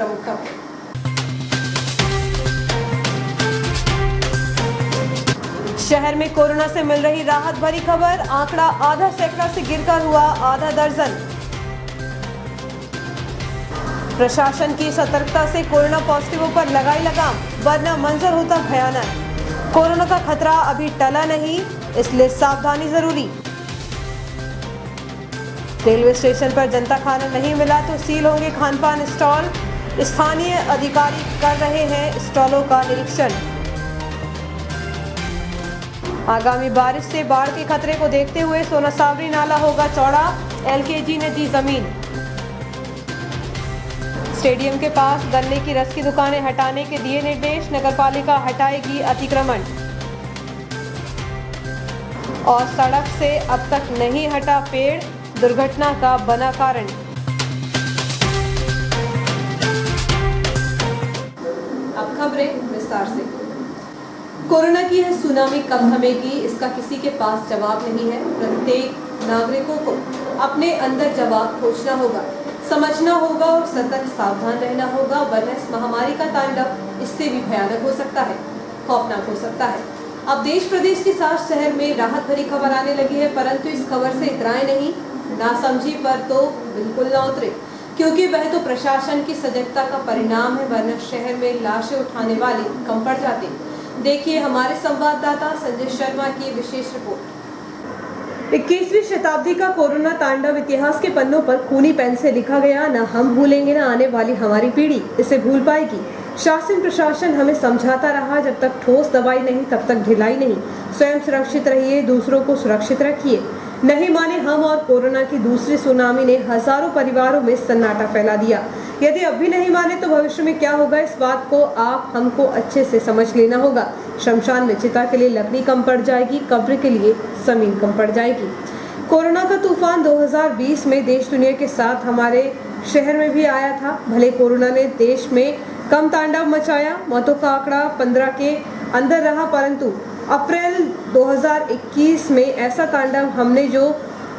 प्रमुख खबर। शहर में कोरोना से मिल रही राहत भरी खबर, आंकड़ा आधा सैकड़ा से गिरकर हुआ आधा दर्जन। प्रशासन की सतर्कता से कोरोना पॉजिटिवों पर लगाई लगाम, वरना मंजर होता भयानक। कोरोना का खतरा अभी टला नहीं, इसलिए सावधानी जरूरी। रेलवे स्टेशन पर जनता खाना नहीं मिला तो सील होंगे खानपान स्टॉल, स्थानीय अधिकारी कर रहे हैं स्टॉलों का निरीक्षण। आगामी बारिश से बाढ़ के खतरे को देखते हुए सोनासावरी नाला होगा चौड़ा, एलकेजी ने दी जमीन। स्टेडियम के पास गन्ने की रस की दुकानें हटाने के दिए निर्देश, नगरपालिका हटाएगी अतिक्रमण। और सड़क से अब तक नहीं हटा पेड़, दुर्घटना का बना कारण। अब खबरें विस्तार से। कोरोना की है सुनामी कब थमेगी, इसका किसी के पास जवाब नहीं है। प्रत्येक नागरिकों को अपने अंदर जवाब खोजना होगा, समझना होगा और सतर्क सावधान रहना होगा, वरना इस महामारी का तांडव इससे भी भयानक हो सकता है, खौफनाक हो सकता है। अब देश प्रदेश के साथ शहर में राहत भरी खबर आने लगी है, परंतु इस खबर से इतराएं नहीं, नासमझी पर तो बिल्कुल ना उतरे, क्योंकि वह तो प्रशासन की सजगता का परिणाम है, वरना शहर में लाशें उठाने वाले कम पड़ जाते। देखिए हमारे संवाददाता संजय शर्मा की विशेष रिपोर्ट। 21वीं शताब्दी का कोरोना तांडव इतिहास के पन्नों पर खूनी पेन से लिखा गया, न हम भूलेंगे न आने वाली हमारी पीढ़ी इसे भूल पाएगी। शासन प्रशासन हमें समझाता रहा, जब तक ठोस दवाई नहीं तब तक ढिलाई नहीं। स्वयं सुरक्षित रहिए, दूसरों को सुरक्षित रखिए। नहीं माने हम और कोरोना की दूसरी सुनामी ने हजारों परिवारों में सन्नाटा फैला दिया। यदि अब भी नहीं माने तो भविष्य में क्या होगा, इस बात को आप हमको अच्छे से समझ लेना होगा। शमशान में चिता के लिए लकड़ी कम पड़ जाएगी, कब्र के लिए जमीन कम पड़ जाएगी। कोरोना का तूफान 2020 में देश दुनिया के साथ हमारे शहर में भी आया था। भले कोरोना ने देश में कम तांडव मचाया, मौतों का आंकड़ा 15 के अंदर रहा, परंतु अप्रैल 2021 में ऐसा तांडव हमने जो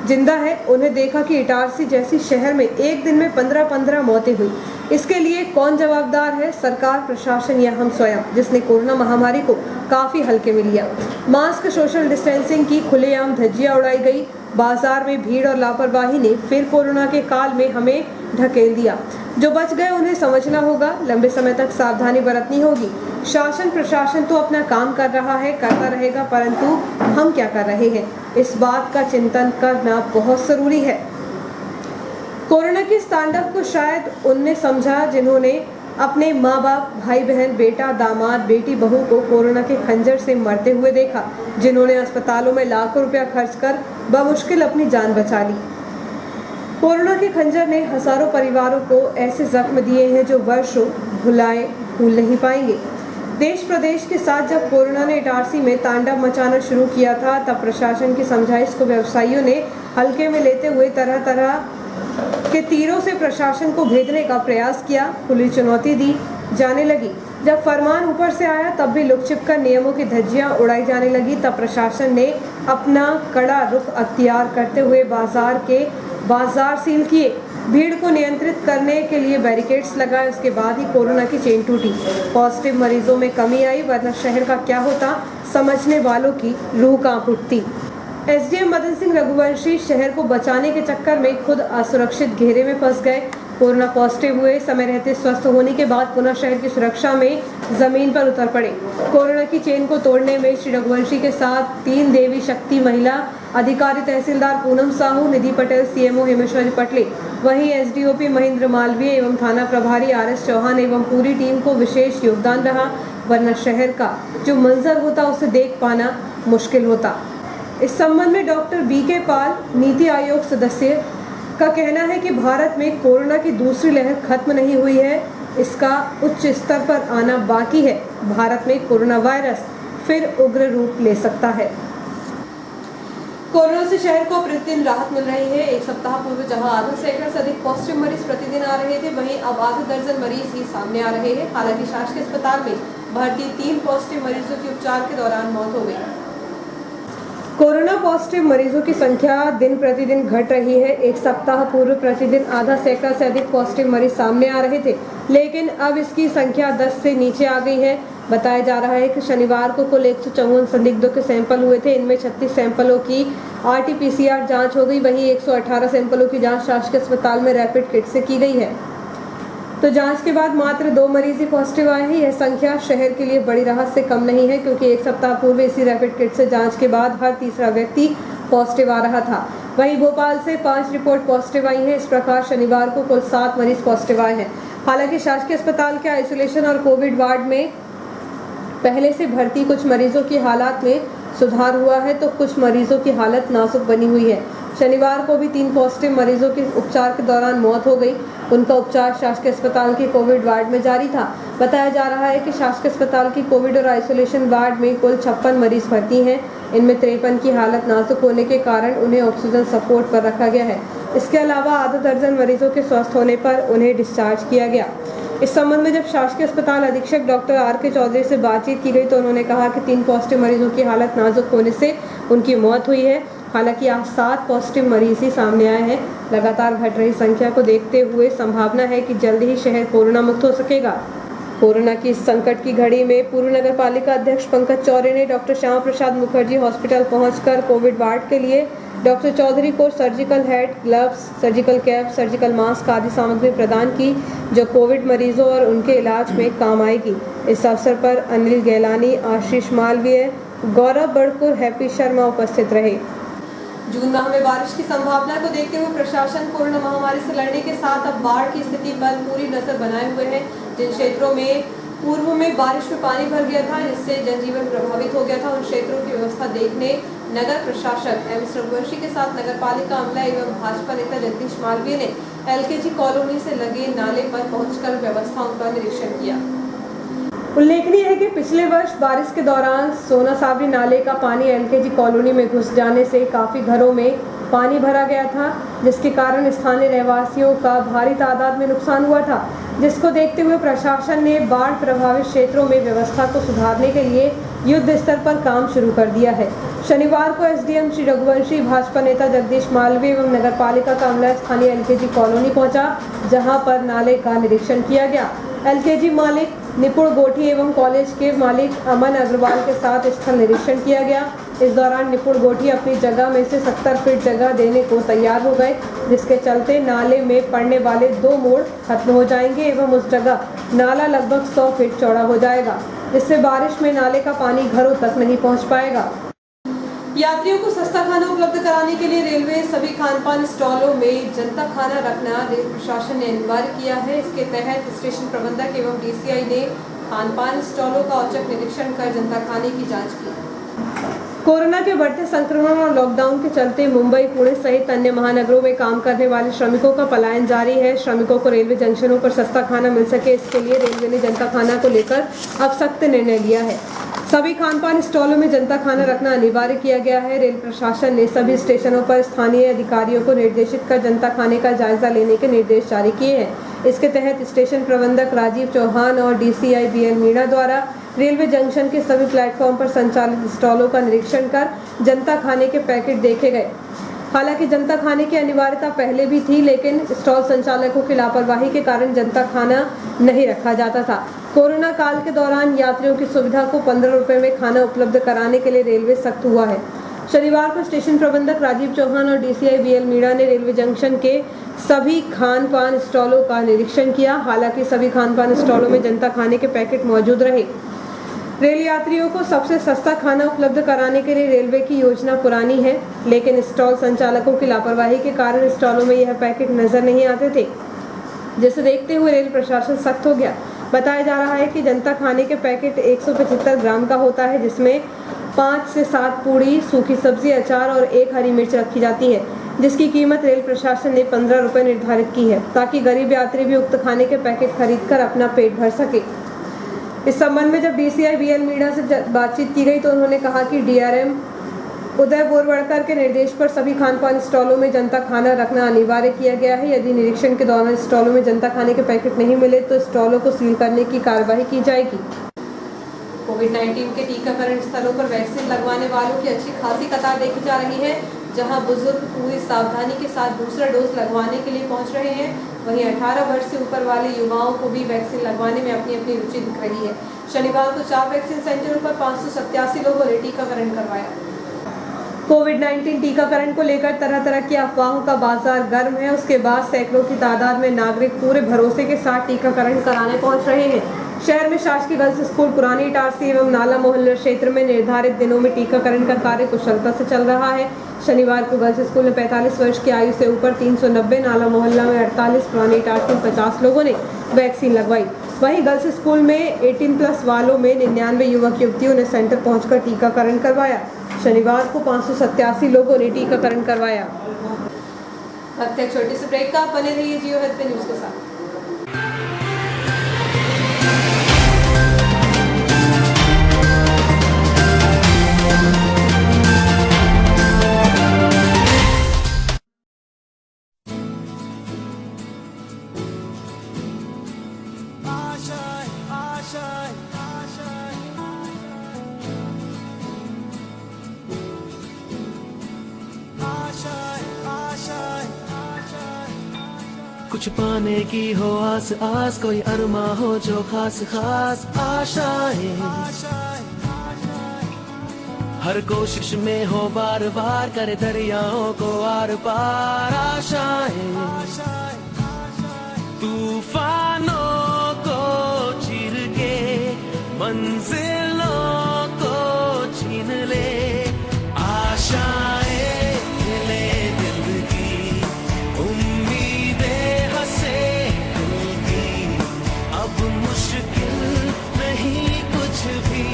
जिंदा है उन्हें देखा कि इटारसी जैसी शहर में एक दिन में 15 मौतें हुई। इसके लिए कौन जवाबदार है? सरकार, प्रशासन या हम स्वयं, जिसने कोरोना महामारी को काफी हल्के में लिया। मास्क, सोशल डिस्टेंसिंग की खुलेआम धज्जियां उड़ाई गई। बाजार में भीड़ और लापरवाही ने फिर कोरोना के काल में हमें ढकेल दिया। जो बच गए उन्हें समझना होगा, लंबे समय तक सावधानी बरतनी होगी। शासन प्रशासन तो अपना काम कर रहा है, करता रहेगा, परंतु हम क्या कर रहे हैं, इस बात का चिंतन करना बहुत जरूरी है। कोरोना के इस तांडव को शायद उनने समझा जिन्होंने अपने माँ बाप, भाई बहन, बेटा, दामाद, बेटी, बहू को कोरोना के खंजर से मरते हुए देखा, जिन्होंने अस्पतालों में लाखों रुपया खर्च कर बमुश्किल अपनी जान बचा ली। कोरोना के खंजर ने हजारों परिवारों को ऐसे जख्म दिए हैं जो वर्षों भूल नहीं पाएंगे। देश प्रदेश के साथ जब कोरोना ने इटारसी में तांडव मचाना शुरू किया था, तब प्रशासन की समझाइश को व्यवसायियों ने हल्के में लेते हुए तरह तरह के तीरों से प्रशासन को भेदने का प्रयास किया। पुलिस चुनौती दी जाने लगी। जब फरमान ऊपर से आया तब भी लुक छिप कर नियमों की धज्जियां उड़ाई जाने लगी। तब प्रशासन ने अपना कड़ा रुख अख्तियार करते हुए बाजार सील किए, भीड़ को नियंत्रित करने के लिए बैरिकेड्स लगाए। उसके बाद ही कोरोना की चेन टूटी, पॉजिटिव मरीजों में कमी आई, वरना शहर का क्या होता समझने वालों की रूह कांप उठती। एसडीएम मदन सिंह रघुवंशी शहर को बचाने के चक्कर में खुद असुरक्षित घेरे में फंस गए। कोरोना पॉजिटिव हुए, समय रहते स्वस्थ होने के बाद पुनः शहर की सुरक्षा में जमीन पर उतर पड़े। कोरोना की चेन को तोड़ने में श्री रघुवंशी के साथ 3 देवी शक्ति महिला अधिकारी, तहसीलदार पूनम साहू, निधि पटेल, सीएमओ हेमेश्वरी पटले, वहीं एसडीओपी महेंद्र मालवीय एवं थाना प्रभारी आरएस चौहान एवं पूरी टीम को विशेष योगदान रहा, वरना शहर का जो मंजर होता उसे देख पाना मुश्किल होता। इस संबंध में डॉक्टर बीके पाल, नीति आयोग सदस्य, का कहना है कि भारत में कोरोना की दूसरी लहर खत्म नहीं हुई है, इसका उच्च स्तर पर आना बाकी है। भारत में कोरोना वायरस फिर उग्र रूप ले सकता है। कोरोना से शहर को प्रतिदिन राहत मिल रही है। एक सप्ताह पूर्व जहां आधा सैकड़ा से अधिक पॉजिटिव मरीज प्रतिदिन आ रहे थे, वहीं अब आधा दर्जन मरीज ही सामने आ रहे हैं। हालांकि शासकीय अस्पताल में भर्ती 3 पॉजिटिव मरीजों की उपचार के दौरान मौत हो गई। कोरोना पॉजिटिव मरीजों की संख्या दिन प्रतिदिन घट रही है। एक सप्ताह पूर्व प्रतिदिन आधा सैकड़ा से अधिक पॉजिटिव मरीज सामने आ रहे थे, लेकिन अब इसकी संख्या 10 से नीचे आ गई है। बताया जा रहा है कि शनिवार को कुल 154 संदिग्धों के सैंपल हुए थे। इनमें 36 सैंपलों की RT-PCR जांच हो गई। वहीं 118 सैंपलों की जांच शासकीय अस्पताल में रैपिड किट से की गई है। तो जांच के बाद मात्र 2 मरीज ही पॉजिटिव आए हैं। यह संख्या शहर के लिए बड़ी राहत से कम नहीं है, क्योंकि एक सप्ताह पूर्व इसी रैपिड किट से जांच के बाद हर तीसरा व्यक्ति पॉजिटिव आ रहा था। वहीं भोपाल से 5 रिपोर्ट पॉजिटिव आई हैं। इस प्रकार शनिवार को कुल 7 मरीज पॉजिटिव आए हैं। हालांकि शासकीय अस्पताल के आइसोलेशन और कोविड वार्ड में पहले से भर्ती कुछ मरीजों की हालत में सुधार हुआ है, तो कुछ मरीजों की हालत नाजुक बनी हुई है। शनिवार को भी 3 पॉजिटिव मरीजों की उपचार के दौरान मौत हो गई। उनका उपचार शासकीय अस्पताल के कोविड वार्ड में जारी था। बताया जा रहा है कि शासकीय अस्पताल की कोविड और आइसोलेशन वार्ड में कुल 56 मरीज भर्ती हैं। इनमें 53 की हालत नाजुक होने के कारण उन्हें ऑक्सीजन सपोर्ट पर रखा गया है। इसके अलावा आधा दर्जन मरीजों के स्वस्थ होने पर उन्हें डिस्चार्ज किया गया। इस संबंध में जब शासकीय अस्पताल अधीक्षक डॉक्टर RK चौधरी से बातचीत की गई तो उन्होंने कहा कि 3 पॉजिटिव मरीजों की हालत नाजुक होने से उनकी मौत हुई है। हालांकि आज 7 पॉजिटिव मरीज ही सामने आए हैं। लगातार घट रही संख्या को देखते हुए संभावना है कि जल्द ही शहर कोरोना मुक्त हो सकेगा। कोरोना की इस संकट की घड़ी में पूर्व नगर पालिका अध्यक्ष पंकज चौरे ने डॉक्टर श्यामा प्रसाद मुखर्जी हॉस्पिटल पहुंचकर कोविड वार्ड के लिए डॉक्टर चौधरी को surgical head, gloves, surgical cap, surgical mask आदि सामग्री प्रदान की, जो कोविड मरीजों और उनके इलाज में काम आएगी। इस अवसर पर अनिल गैलानी, आशीष मालवीय, गौरव बड़कुर, हैप्पी शर्मा उपस्थित रहे। जून माह में बारिश की संभावना को देखते हुए प्रशासन कोरोना महामारी से लड़ने के साथ अब बाढ़ की स्थिति पर पूरी नजर बनाए हुए है। जिन क्षेत्रों में पूर्व में बारिश में पानी भर गया था, जिससे जनजीवन प्रभावित हो गया था, उन क्षेत्रों की व्यवस्था देखने नगर प्रशासक MS रघुवंशी के साथ नगर पालिका अमला एवं भाजपा नेता जगदीश मालवीय ने LKG कॉलोनी से लगे नाले पर पहुंचकर व्यवस्थाओं का निरीक्षण किया। उल्लेखनीय है कि पिछले वर्ष बारिश के दौरान सोना सावरी नाले का पानी LKG कॉलोनी में घुस जाने से काफी घरों में पानी भरा गया था, जिसके कारण स्थानीय रहवासियों का भारी तादाद में नुकसान हुआ था। जिसको देखते हुए प्रशासन ने बाढ़ प्रभावित क्षेत्रों में व्यवस्था को सुधारने के लिए युद्ध स्तर पर काम शुरू कर दिया है। शनिवार को SDM श्री रघुवंशी, भाजपा नेता जगदीश मालवीय एवं नगर पालिका का अमला स्थानीय LKG कॉलोनी पहुंचा, जहां पर नाले का निरीक्षण किया गया। LKG मालिक निपुण गोठी एवं कॉलेज के मालिक अमन अग्रवाल के साथ स्थल निरीक्षण किया गया। इस दौरान निपुण गोठी अपनी जगह में से 70 फीट जगह देने को तैयार हो गए, जिसके चलते नाले में पड़ने वाले 2 मोड़ खत्म हो जाएंगे एवं उस जगह नाला लगभग 100 फीट चौड़ा हो जाएगा, जिससे बारिश में नाले का पानी घरों तक नहीं पहुंच पाएगा। यात्रियों को सस्ता खाना उपलब्ध कराने के लिए रेलवे सभी खानपान स्टॉलों में जनता खाना रखना रेल प्रशासन ने अनिवार्य किया है। इसके तहत स्टेशन प्रबंधक एवं DCI ने खानपान स्टॉलों का औचक निरीक्षण कर जनता खाने की जांच की। कोरोना के बढ़ते संक्रमण और लॉकडाउन के चलते मुंबई, पुणे सहित अन्य महानगरों में काम करने वाले श्रमिकों का पलायन जारी है। श्रमिकों को रेलवे जंक्शनों पर सस्ता खाना मिल सके, इसके लिए रेलवे ने जनता खाना को लेकर अब सख्त निर्णय लिया है। सभी खानपान स्टॉलों में जनता खाना रखना अनिवार्य किया गया है। रेल प्रशासन ने सभी स्टेशनों पर स्थानीय अधिकारियों को निर्देशित कर जनता खाने का जायजा लेने के निर्देश जारी किए हैं। इसके तहत स्टेशन प्रबंधक राजीव चौहान और DCI BN मीणा द्वारा रेलवे जंक्शन के सभी प्लेटफॉर्म पर संचालित स्टॉलों का निरीक्षण कर जनता खाने के पैकेट देखे गए। हालांकि जनता खाने की अनिवार्यता पहले भी थी, लेकिन स्टॉल संचालकों की लापरवाही के कारण जनता खाना नहीं रखा जाता था। कोरोना काल के दौरान यात्रियों की सुविधा को 15 रुपए में खाना उपलब्ध कराने के लिए रेलवे सख्त हुआ है। शनिवार को स्टेशन प्रबंधक राजीव चौहान और DCI BL मीणा ने रेलवे जंक्शन के सभी खानपान स्टॉलों का निरीक्षण किया। हालांकि सभी खानपान स्टॉलों में जनता खाने के पैकेट मौजूद रहे। रेल यात्रियों को सबसे सस्ता खाना उपलब्ध कराने के लिए रेलवे की योजना पुरानी है, लेकिन स्टॉल संचालकों की लापरवाही के कारण स्टॉलों में यह पैकेट नजर नहीं आते थे, जिसे देखते हुए रेल प्रशासन सख्त हो गया। बताया जा रहा है कि जनता खाने के पैकेट 175 ग्राम का होता है, जिसमें 5 से 7 पूड़ी, सूखी सब्जी, अचार और 1 हरी मिर्च रखी जाती है, जिसकी कीमत रेल प्रशासन ने 15 रुपए निर्धारित की है, ताकि गरीब यात्री भी उक्त खाने के पैकेट खरीदकर अपना पेट भर सके। इस संबंध में जब DCI BL मीणा से बातचीत की गई तो उन्होंने कहा कि DRM उदय बोरवड़कर के निर्देश पर सभी खानपान स्टॉलों में जनता खाना रखना अनिवार्य किया गया है। यदि निरीक्षण के दौरान स्टॉलों में जनता खाने के पैकेट नहीं मिले तो स्टॉलों को सील करने की कार्रवाई की जाएगी। कोविड-19 के टीकाकरण स्थलों पर वैक्सीन लगवाने वालों की अच्छी खासी कतार देखी जा रही है। जहां बुजुर्ग पूरी सावधानी के साथ दूसरा डोज लगवाने के लिए पहुंच रहे हैं, वहीं 18 वर्ष से ऊपर वाले युवाओं को भी वैक्सीन लगवाने में अपनी अपनी रुचि दिख रही है। शनिवार को 4 वैक्सीन सेंटरों पर 587 लोगों ने टीकाकरण करवाया। कोविड-19 टीकाकरण को लेकर तरह तरह की अफवाहों का बाजार गर्म है। उसके बाद सैकड़ों की तादाद में नागरिक पूरे भरोसे के साथ टीकाकरण कराने पहुंच रहे हैं। शहर में शासकीय गर्ल्स स्कूल, पुरानी इटारसी एवं नाला मोहल्ला क्षेत्र में निर्धारित दिनों में टीकाकरण का कार्य कुशलता से चल रहा है। शनिवार को गर्ल्स स्कूल में 45 वर्ष की आयु से ऊपर 390, नाला मोहल्ला में 48, पुरानी इटारसी में 50 लोगों ने वैक्सीन लगवाई। वहीं गर्ल्स स्कूल में 18+ वालों में 99 युवक युवतियों ने सेंटर पहुंचकर टीकाकरण करवाया। शनिवार को 587 लोगों ने टीकाकरण करवाया। अब तक छोटे से ब्रेक का, बने रहिए जियो हेल्थ पे न्यूज के साथ। कुछ पाने की हो आस आस, कोई अरमा हो जो खास खास आशाएं, हर कोशिश में हो बार बार, करे दरियाओं को आर पार आशाएं, तूफानों को चीर के मंजिलों को छीन ले, आशाएं ले दिल की, उम्मीदें हंसे दिल की, अब मुश्किल नहीं कुछ भी,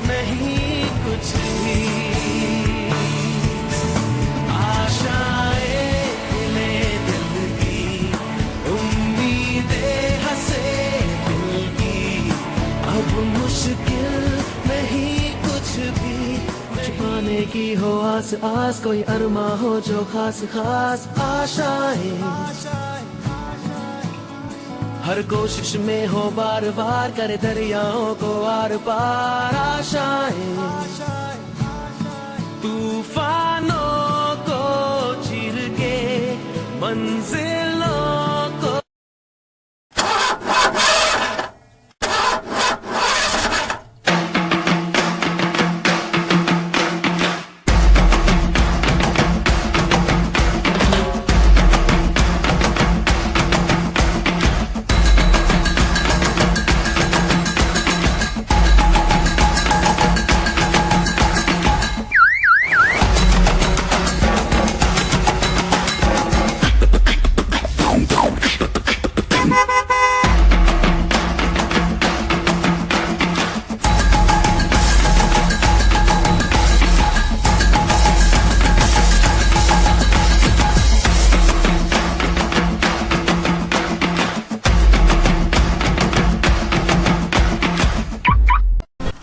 नहीं कुछ भी, आशाएं ले दिल की, उम्मीदें हंसे दिल की, अब मुश्किल नहीं कुछ भी, कुछ पाने की हो आस आस, कोई अरमा हो जो खास खास आशाएं, हर कोशिश में हो बार बार, करे दरियाओं को आर पार आशाएं, तूफानों को चीर के मंजिलों को।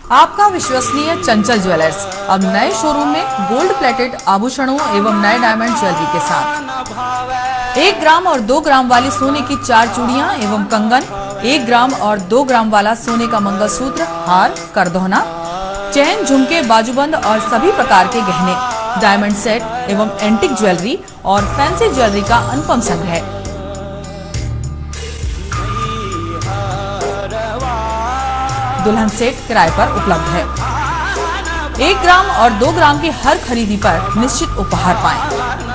आपका विश्वसनीय चंचल ज्वेलर्स अब नए शोरूम में गोल्ड प्लेटेड आभूषणों एवं नए डायमंड ज्वेलरी के साथ 1 ग्राम और 2 ग्राम वाली सोने की 4 चूड़ियां एवं कंगन, 1 ग्राम और 2 ग्राम वाला सोने का मंगलसूत्र, हार, करदोहना, चैन, झुमके, बाजूबंद और सभी प्रकार के गहने, डायमंड सेट एवं एंटिक ज्वेलरी और फैंसी ज्वेलरी का अनुपम संग्रह। दुल्हन सेट किराए पर उपलब्ध है। 1 ग्राम और 2 ग्राम की हर खरीदी पर निश्चित उपहार पाएं।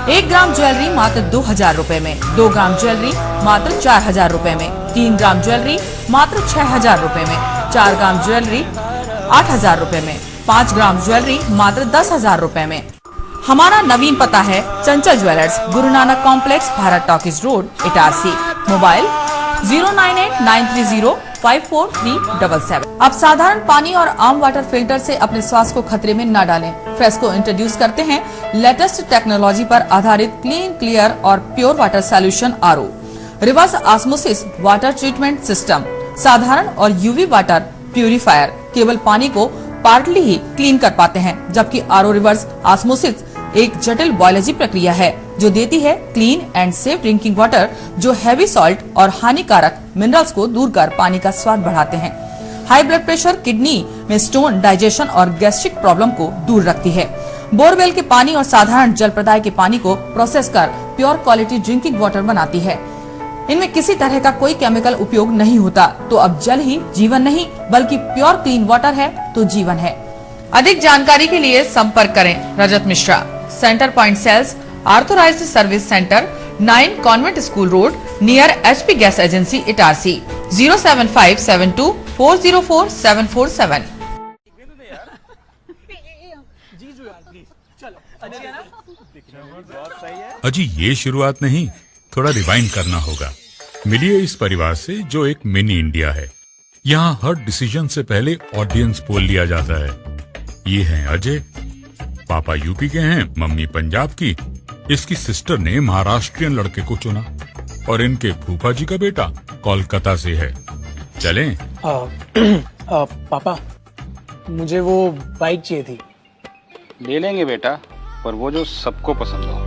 1 ग्राम ज्वेलरी मात्र 2000 रुपए में, 2 ग्राम ज्वेलरी मात्र 4000 रुपए में, 3 ग्राम ज्वेलरी मात्र 6000 रुपए में, 4 ग्राम ज्वेलरी 8000 रुपए में, 5 ग्राम ज्वेलरी मात्र 10,000 रुपए में। हमारा नवीन पता है चंचल jewellers, Guru Nanak complex, Bharat talkies road, Itarsi. Mobile 09893054377। अब साधारण पानी और आम वाटर फिल्टर से अपने स्वास्थ्य को खतरे में न डालें। फ्रेस्को इंट्रोड्यूस करते हैं लेटेस्ट टेक्नोलॉजी पर आधारित क्लीन, क्लियर और pure water solution RO, reverse osmosis water treatment system, साधारण और यूवी वाटर प्यूरिफायर केवल पानी को पार्टली ही क्लीन कर पाते हैं, जबकि आरओ रिवर्स ऑस्मोसिस एक जटिल बायोलॉजी प्रक्रिया है जो देती है clean and safe drinking water, जो हैवी सॉल्ट और हानिकारक मिनरल्स को दूर कर पानी का स्वाद बढ़ाते हैं। हाई ब्लड प्रेशर, किडनी में स्टोन, डाइजेशन और गैस्ट्रिक प्रॉब्लम को दूर रखती है। बोरवेल के पानी और साधारण जल प्रदाय के पानी को प्रोसेस कर प्योर क्वालिटी ड्रिंकिंग वाटर बनाती है। इनमें किसी तरह का कोई केमिकल उपयोग नहीं होता। तो अब जल ही जीवन नहीं बल्कि प्योर क्लीन वाटर है तो जीवन है। अधिक जानकारी के लिए संपर्क करें Rajat Mishra, centre point sales, authorised service centre, 9 convent school road, near HP gas agency, Itarsi, 07572404747। अजी ये शुरुआत नहीं, थोड़ा रिवाइंड करना होगा। मिलिए इस परिवार से जो एक मिनी इंडिया है। यहाँ हर डिसीजन से पहले ऑडियंस पोल लिया जाता है। ये हैं अजय, पापा यूपी के हैं, मम्मी पंजाब की। इसकी सिस्टर ने महाराष्ट्रियन लड़के को चुना और इनके फूफा जी का बेटा कोलकाता से है। चलें? पापा मुझे वो बाइक चाहिए थी। ले लेंगे बेटा, पर वो जो सबको पसंद हो।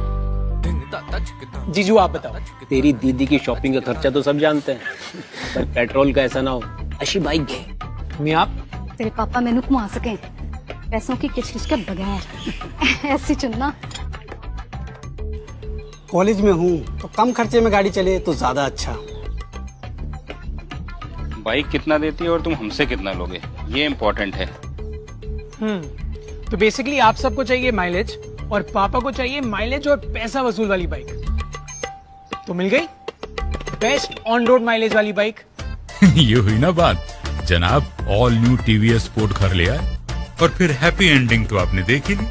जीजू आप बताओ। तेरी दीदी की शॉपिंग का खर्चा तो सब जानते हैं, पर पेट्रोल का ऐसा ना हो। अच्छी बाइक है। मैं आप तेरे पापा मैनू घुमा सके पैसों की किचकिच के बगैर ऐसी चुनना। कॉलेज में हूँ तो कम खर्चे में गाड़ी चले तो ज्यादा अच्छा। बाइक कितना देती है और तुम हमसे कितना लोगे, ये इम्पोर्टेंट है। तो बेसिकली आप सबको चाहिए माइलेज और पापा को चाहिए माइलेज और पैसा वसूल वाली बाइक। तो मिल गई बेस्ट ऑन रोड माइलेज वाली बाइक। ये हुई ना बात। जनाब ऑल न्यू TVS स्पोर्ट घर ले आए और फिर हैप्पी एंडिंग तो आपने देखी ली।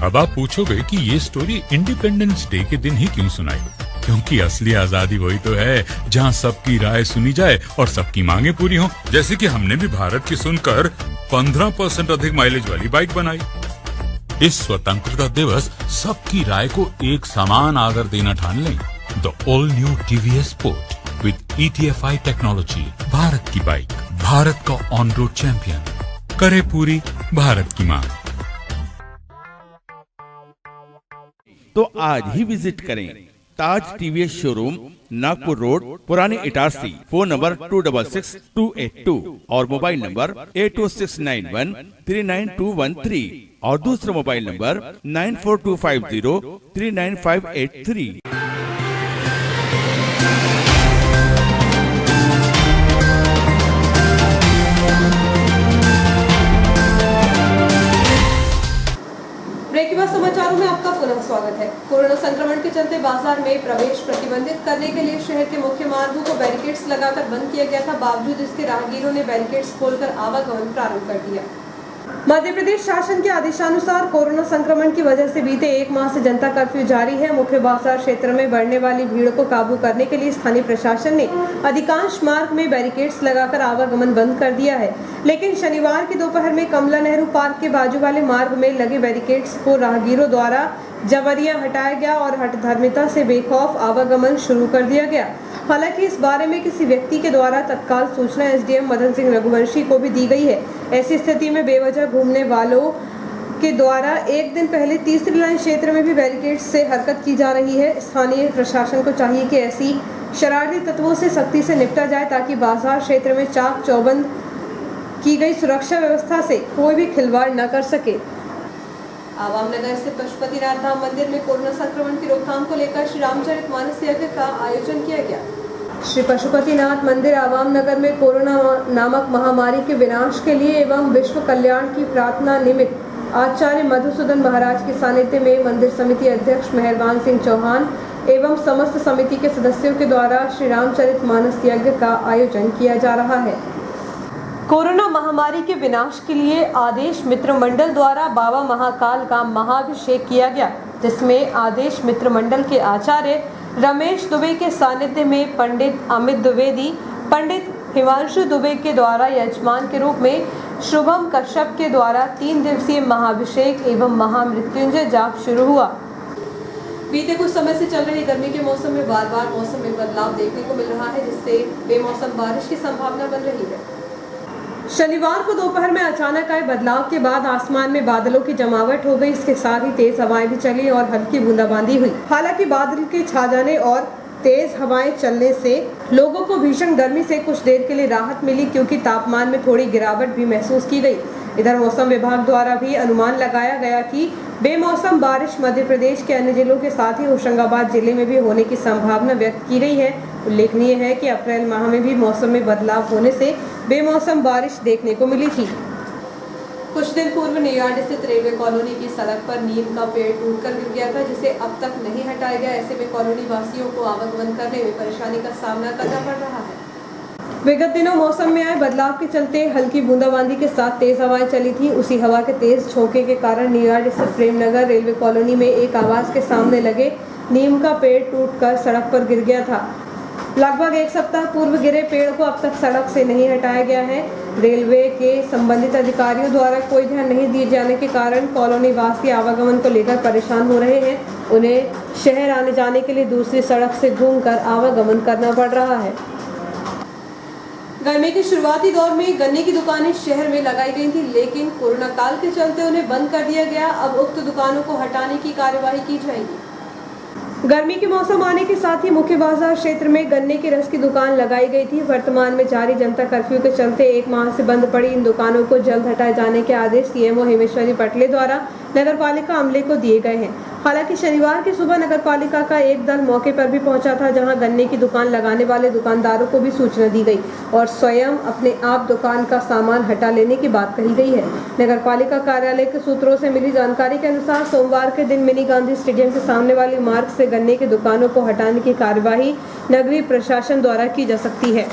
अब आप पूछोगे कि ये स्टोरी इंडिपेंडेंस डे के दिन ही क्यों सुनाई? क्योंकि असली आजादी वही तो है जहां सबकी राय सुनी जाए और सबकी मांगे पूरी हो। जैसे कि हमने भी भारत की सुनकर 15% अधिक माइलेज वाली बाइक बनाई। इस स्वतंत्रता दिवस सबकी राय को एक समान आदर देना ठान लें। The all new TVS sport with ETFI technology, Bharat की बाइक, भारत का ऑन रोड चैंपियन, करे पूरी भारत की मांग। तो आज ही विजिट करें ताज TVS शोरूम, नागपुर रोड, पुरानी इटारसी। फोन नंबर 266282 और मोबाइल नंबर 82691392113 और दूसरा मोबाइल नंबर 9425039583। ब्रेक के बाद समाचारों में आपका पुनः स्वागत है। कोरोना संक्रमण के चलते बाजार में प्रवेश प्रतिबंधित करने के लिए शहर के मुख्य मार्गों को बैरिकेड्स लगाकर बंद किया गया था। बावजूद इसके राहगीरों ने बैरिकेड्स खोलकर आवागमन प्रारंभ कर दिया। मध्य प्रदेश शासन के आदेशानुसार कोरोना संक्रमण की वजह से बीते 1 माह से जनता कर्फ्यू जारी है। मुख्य बाजार क्षेत्र में बढ़ने वाली भीड़ को काबू करने के लिए स्थानीय प्रशासन ने अधिकांश मार्ग में बैरिकेड्स लगाकर आवागमन बंद कर दिया है। लेकिन शनिवार की दोपहर में कमला नेहरू पार्क के बाजू वाले मार्ग में लगे बैरिकेड्स को राहगीरों द्वारा जबरिया हटाया गया और हठधर्मिता से बेखौफ आवागमन शुरू कर दिया गया। हालांकि इस बारे में किसी व्यक्ति के द्वारा तत्काल सूचना SDM मदन सिंह रघुवंशी को भी दी गई है। ऐसी स्थिति में बेवजह घूमने वालों के द्वारा एक दिन पहले तीसरी लाइन क्षेत्र में भी बैरिकेड से हरकत की जा रही है। स्थानीय प्रशासन को चाहिए कि ऐसी शरारती तत्वों से सख्ती से निपटा जाए ताकि बाजार क्षेत्र में चाक चौबंद की गई सुरक्षा व्यवस्था से कोई भी खिलवाड़ न कर सके। आवाम नगर स्थित पशुपतिनाथ धाम मंदिर में कोरोना संक्रमण की रोकथाम को लेकर श्री रामचरितमानस यज्ञ का आयोजन किया गया। श्री पशुपतिनाथ मंदिर आवाम नगर में कोरोना नामक महामारी के विनाश के लिए एवं विश्व कल्याण की प्रार्थना निमित्त आचार्य मधुसूदन महाराज के सानिध्य में मंदिर समिति अध्यक्ष मेहरबान सिंह चौहान एवं समस्त समिति के सदस्यों के द्वारा श्री रामचरितमानस यज्ञ का आयोजन किया जा रहा है। कोरोना महामारी के विनाश के लिए आदेश मित्र मंडल द्वारा बाबा महाकाल का महाअभिषेक किया गया, जिसमें आदेश मित्र मंडल के आचार्य रमेश दुबे के सानिध्य में पंडित अमित द्विवेदी, पंडित हिमांशु दुबे के द्वारा यजमान के रूप में शुभम कश्यप के द्वारा 3 दिवसीय महाअभिषेक एवं महामृत्युंजय जाप शुरू हुआ। बीते कुछ समय से चल रही गर्मी के मौसम में बार बार मौसम में बदलाव देखने को मिल रहा है, जिससे बेमौसम बारिश की संभावना बन रही है। शनिवार को दोपहर में अचानक आए बदलाव के बाद आसमान में बादलों की जमावट हो गई। इसके साथ ही तेज हवाएं भी चली और हल्की बूंदाबांदी हुई। हालांकि बादल के छा जाने और तेज हवाएं चलने से लोगों को भीषण गर्मी से कुछ देर के लिए राहत मिली, क्योंकि तापमान में थोड़ी गिरावट भी महसूस की गई। इधर मौसम विभाग द्वारा भी अनुमान लगाया गया कि बेमौसम बारिश मध्य प्रदेश के अन्य जिलों के साथ ही होशंगाबाद जिले में भी होने की संभावना व्यक्त की गई है। उल्लेखनीय है कि अप्रैल माह में भी मौसम में बदलाव होने से बेमौसम बारिश देखने को मिली थी। कुछ दिन पूर्व न्यूयार्ड स्थित रेलवे कॉलोनी की सड़क पर नीम का पेड़ टूटकर गिर गया था, जिसे अब तक नहीं हटाया गया। ऐसे में कॉलोनी वासियों को आवागमन करने में परेशानी का सामना करना पड़ रहा है। विगत दिनों मौसम में आए बदलाव के चलते हल्की बूंदाबांदी के साथ तेज हवाएं चली थी। उसी हवा के तेज झोंके के कारण न्यूयार्ड स्थित प्रेमनगर रेलवे कॉलोनी में एक आवास के सामने लगे नीम का पेड़ टूटकर सड़क पर गिर गया था। लगभग एक सप्ताह पूर्व गिरे पेड़ को अब तक सड़क से नहीं हटाया गया है। रेलवे के संबंधित अधिकारियों द्वारा कोई ध्यान नहीं दिए जाने के कारण कॉलोनी वासी आवागमन को लेकर परेशान हो रहे हैं। उन्हें शहर आने जाने के लिए दूसरी सड़क से घूमकर आवागमन करना पड़ रहा है। गर्मी के शुरुआती दौर में गन्ने की दुकानें शहर में लगाई गई थी, लेकिन कोरोना काल के चलते उन्हें बंद कर दिया गया। अब उक्त दुकानों को हटाने की कार्यवाही की जाएगी। गर्मी के मौसम आने के साथ ही मुख्य बाजार क्षेत्र में गन्ने के रस की दुकान लगाई गई थी। वर्तमान में जारी जनता कर्फ्यू के चलते एक माह से बंद पड़ी इन दुकानों को जल्द हटाए जाने के आदेश सीएमओ हेमेश्वरी पटले द्वारा नगरपालिका अमले को दिए गए हैं। हालांकि शनिवार की सुबह नगरपालिका का एक दल मौके पर भी पहुंचा था, जहां गन्ने की दुकान लगाने वाले दुकानदारों को भी सूचना दी गई और स्वयं अपने आप दुकान का सामान हटा लेने की बात कही गई है। नगरपालिका कार्यालय के सूत्रों से मिली जानकारी के अनुसार सोमवार के दिन मिनी गांधी स्टेडियम के सामने वाली मार्ग से गन्ने की दुकानों को हटाने की कार्यवाही नगरीय प्रशासन द्वारा की जा सकती है।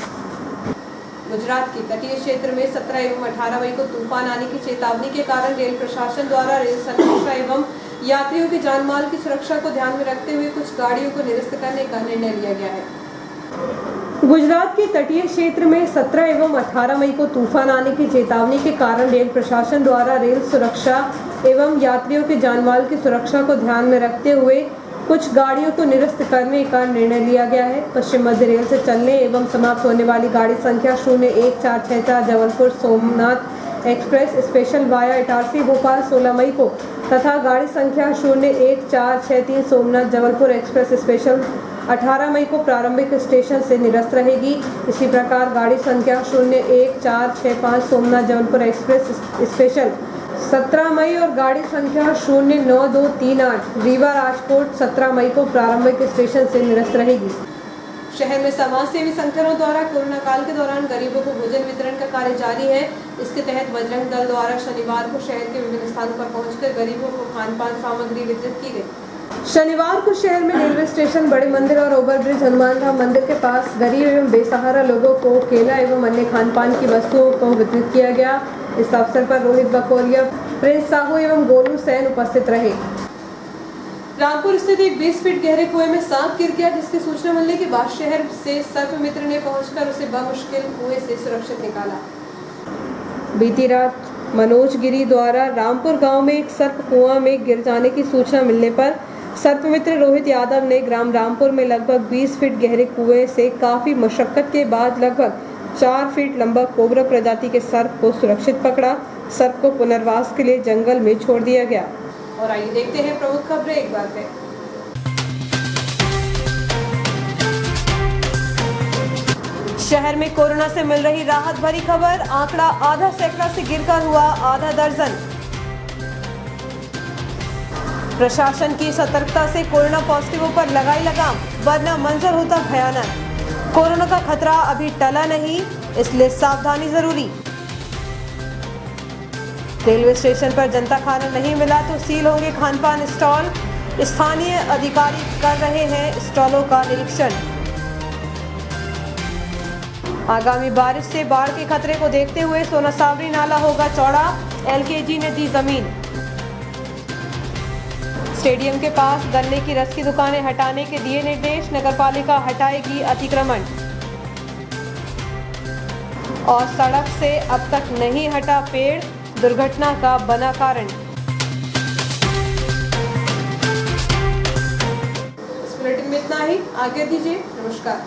गुजरात के तटीय क्षेत्र में 17 एवं 18 मई को तूफान आने की चेतावनी के कारण रेल प्रशासन द्वारा रेल सुरक्षा एवं यात्रियों के जानमाल की सुरक्षा को ध्यान में रखते हुए कुछ गाड़ियों को निरस्त करने का निर्णय लिया गया है। गुजरात के तटीय क्षेत्र में 17 एवं 18 मई को तूफान आने की चेतावनी के कारण रेल प्रशासन द्वारा रेल सुरक्षा एवं यात्रियों के जानमाल की सुरक्षा को ध्यान में रखते हुए कुछ गाड़ियों को निरस्त करने का निर्णय लिया गया है। पश्चिम मध्य रेल से चलने एवं समाप्त होने वाली गाड़ी संख्या 01464 Jabalpur Somnath express special via Itarsi Bhopal 16 मई को तथा गाड़ी संख्या 01463 सोमनाथ जबलपुर एक्सप्रेस स्पेशल 18 मई को प्रारंभिक स्टेशन से निरस्त रहेगी। इसी प्रकार गाड़ी संख्या 01465 सोमनाथ जबलपुर एक्सप्रेस स्पेशल 17 मई और गाड़ी संख्या 09238 रीवा राजकोट 17 मई को प्रारंभिक स्टेशन से निरस्त रहेगी। शहर में समाज सेवी संगठनों द्वारा कोरोना काल के दौरान गरीबों को भोजन वितरण का कार्य जारी है। इसके तहत बजरंग दल द्वारा शनिवार को शहर के विभिन्न स्थानों पर पहुंचकर गरीबों को खान पान सामग्री वितरित की गई। शनिवार को शहर में रेलवे स्टेशन, बड़े मंदिर और ओवरब्रिज हनुमान धाम मंदिर के पास गरीब एवं बेसहारा लोगों को केला एवं अन्य खान पान की वस्तुओं को वितरित किया गया। इस अवसर पर रोहित बकोरिया, प्रिंस साहू एवं गोलू सैन उपस्थित रहे। रामपुर स्थित एक 20 फीट गहरे कुएं में सांप गिर गया, जिसकी सूचना मिलने के बाद शहर से सर्प मित्र ने पहुंचकर उसे बमुश्किल कुएं से सुरक्षित निकाला। बीती रात मनोज गिरी द्वारा रामपुर गांव में एक सर्प कुआं में गिर जाने की सूचना मिलने पर सर्प मित्र रोहित यादव ने ग्राम रामपुर में लगभग 20 फीट गहरे कुएं से काफी मशक्कत के बाद लगभग 4 फीट लंबा कोबरा प्रजाति के सर्प को सुरक्षित पकड़ा। सर्प को पुनर्वास के लिए जंगल में छोड़ दिया गया। और आइए देखते हैं प्रमुख खबरें एक बार फिर। शहर में कोरोना से मिल रही राहत भरी खबर, आंकड़ा आधा सैकड़ा से गिरकर हुआ आधा दर्जन। प्रशासन की सतर्कता से कोरोना पॉजिटिवों पर लगाई लगाम, वरना मंजर होता भयानक। कोरोना का खतरा अभी टला नहीं, इसलिए सावधानी जरूरी। रेलवे स्टेशन पर जनता खाना नहीं मिला तो सील होंगे खान पान स्टॉल, स्थानीय अधिकारी कर रहे हैं स्टॉलों का निरीक्षण। आगामी बारिश से बाढ़ के खतरे को देखते हुए सोना सावरी नाला होगा चौड़ा, एलकेजी ने दी जमीन। स्टेडियम के पास गन्ने की रस की दुकानें हटाने के दिए निर्देश, नगरपालिका हटाएगी अतिक्रमण। और सड़क से अब तक नहीं हटा पेड़, दुर्घटना का बना कारण। इस बुलेटिन में इतना ही, आगे दीजिए, नमस्कार।